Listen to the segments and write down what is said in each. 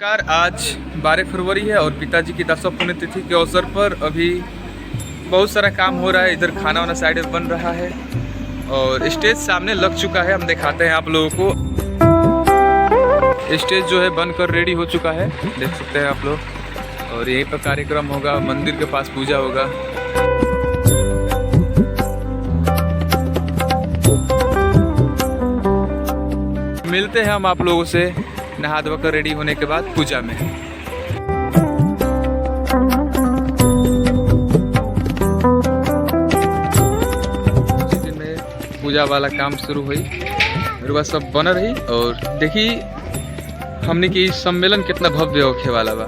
नमस्कार। आज 12 फरवरी है और पिताजी की 10वीं पुण्यतिथि के अवसर पर अभी बहुत सारा काम हो रहा है। इधर खाना वाना साइड बन रहा है और स्टेज सामने लग चुका है। हम दिखाते हैं आप लोगों को। स्टेज जो है बनकर रेडी हो चुका है, देख सकते हैं आप लोग। और यहीं पर कार्यक्रम होगा, मंदिर के पास पूजा होगा। मिलते हैं हम आप लोगों से नहा धोकर रेडी होने के बाद पूजा में। पूजा वाला काम शुरू हुई, मेरे पास सब बन रही। और देखी हमने की सम्मेलन कितना भव्य होके वाला बा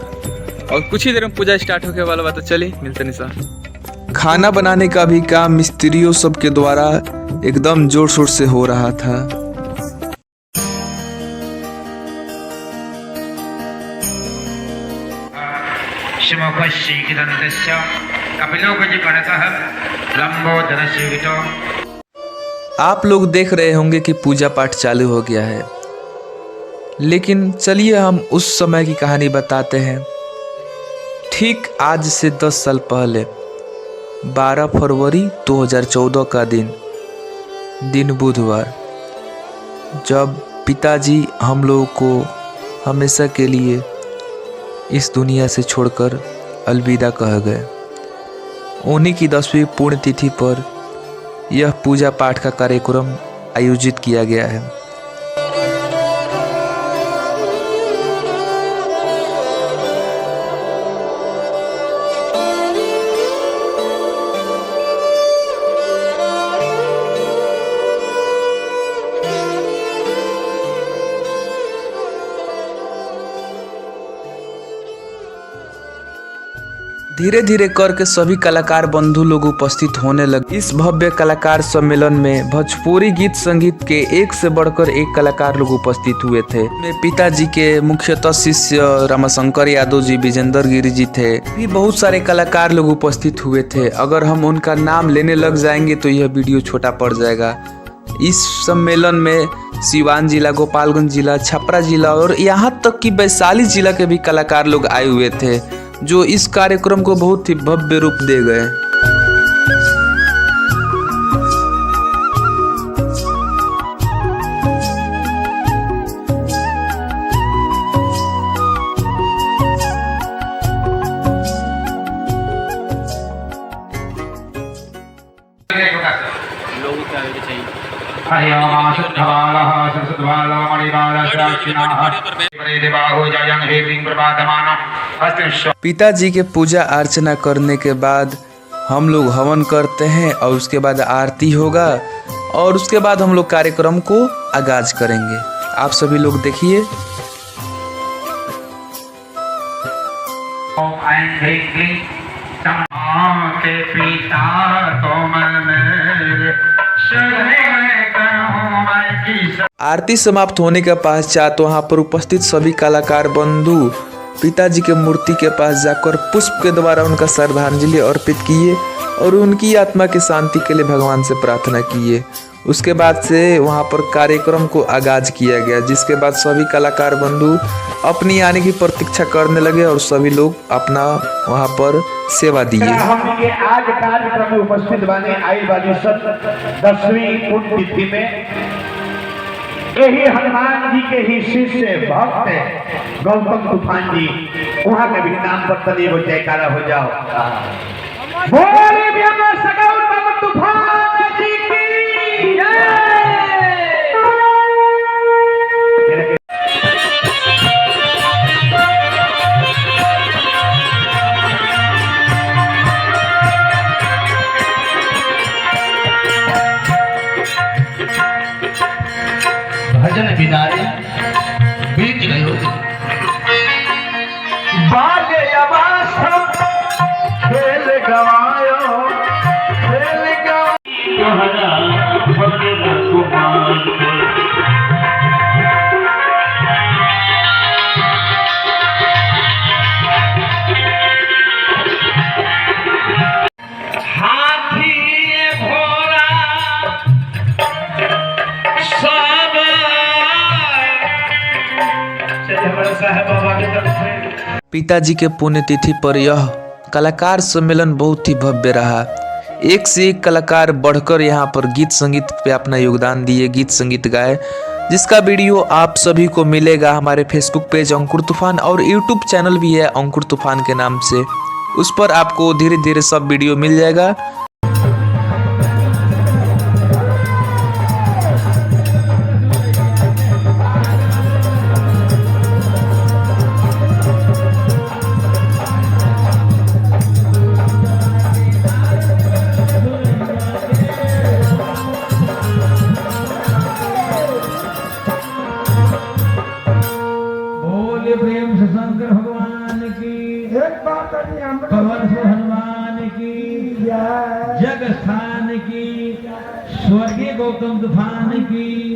और कुछ ही देर में पूजा स्टार्ट होके वाला बा। तो चलिए मिलते नहीं सर। खाना बनाने का भी काम मिस्त्रियों सब के द्वारा एकदम जोर शोर से हो रहा था। आप लोग देख रहे होंगे कि पूजा पाठ चालू हो गया है, लेकिन चलिए हम उस समय की कहानी बताते हैं। ठीक आज से 10 साल पहले 12 फरवरी 2014 का दिन बुधवार, जब पिताजी हम लोगों को हमेशा के लिए इस दुनिया से छोड़कर अलविदा कह गए। उन्हीं की 10वीं पुण्यतिथि पर यह पूजा पाठ का कार्यक्रम आयोजित किया गया है। धीरे धीरे करके सभी कलाकार बंधु लोग उपस्थित होने लगे। इस भव्य कलाकार सम्मेलन में भोजपुरी गीत संगीत के एक से बढ़कर एक कलाकार लोग उपस्थित हुए थे। पिताजी के मुख्यतः शिष्य रामशंकर यादव जी, विजेंद्र गिरी जी थे। भी बहुत सारे कलाकार लोग उपस्थित हुए थे। अगर हम उनका नाम लेने लग जाएंगे तो यह वीडियो छोटा पड़ जाएगा। इस सम्मेलन में सिवान जिला, गोपालगंज जिला, छपरा जिला और यहाँ तक कि वैशाली जिला के भी कलाकार लोग आए हुए थे, जो इस कार्यक्रम को बहुत ही भव्य रूप दे गए। पिताजी के पूजा अर्चना करने के बाद हम लोग हवन करते हैं और उसके बाद आरती होगा और उसके बाद हम लोग कार्यक्रम को आगाज करेंगे। आप सभी लोग देखिए। आरती समाप्त होने के पश्चात वहां पर उपस्थित सभी कलाकार बंधु पिताजी के मूर्ति के पास जाकर पुष्प के द्वारा उनका श्रद्धांजलि अर्पित किए और उनकी आत्मा की शांति के लिए भगवान से प्रार्थना किए। उसके बाद से वहां पर कार्यक्रम को आगाज किया गया, जिसके बाद सभी कलाकार बंधु अपनी आने की प्रतीक्षा करने लगे और सभी लोग अपना वहां पर सेवा दिए। आज कार्यक्रम में उपस्थित बने आई वाली सब 10वीं पुण्यतिथि में यही हनुमान जी के ही शिष्य भक्त गौतम तूफान जी, वहां के भी नाम पर तले वो जयकारा हो जाओ। बोले गौतम तूफान जी की जय। भजन विदाई बीत गयो, बाजे अवास्तव खेल गवायो, पिताजी के पुण्यतिथि पर यह कलाकार सम्मेलन बहुत ही भव्य रहा। एक से एक कलाकार बढ़कर यहाँ पर गीत संगीत पे अपना योगदान दिए, गीत संगीत गाए, जिसका वीडियो आप सभी को मिलेगा हमारे फेसबुक पेज अंकुर तूफान और यूट्यूब चैनल भी है अंकुर तूफान के नाम से। उस पर आपको धीरे धीरे सब वीडियो मिल जाएगा। प्रेम से शंकर भगवान की, पवन से हनुमान की, जग स्थान की, स्वर्गीय गौतम तूफान की।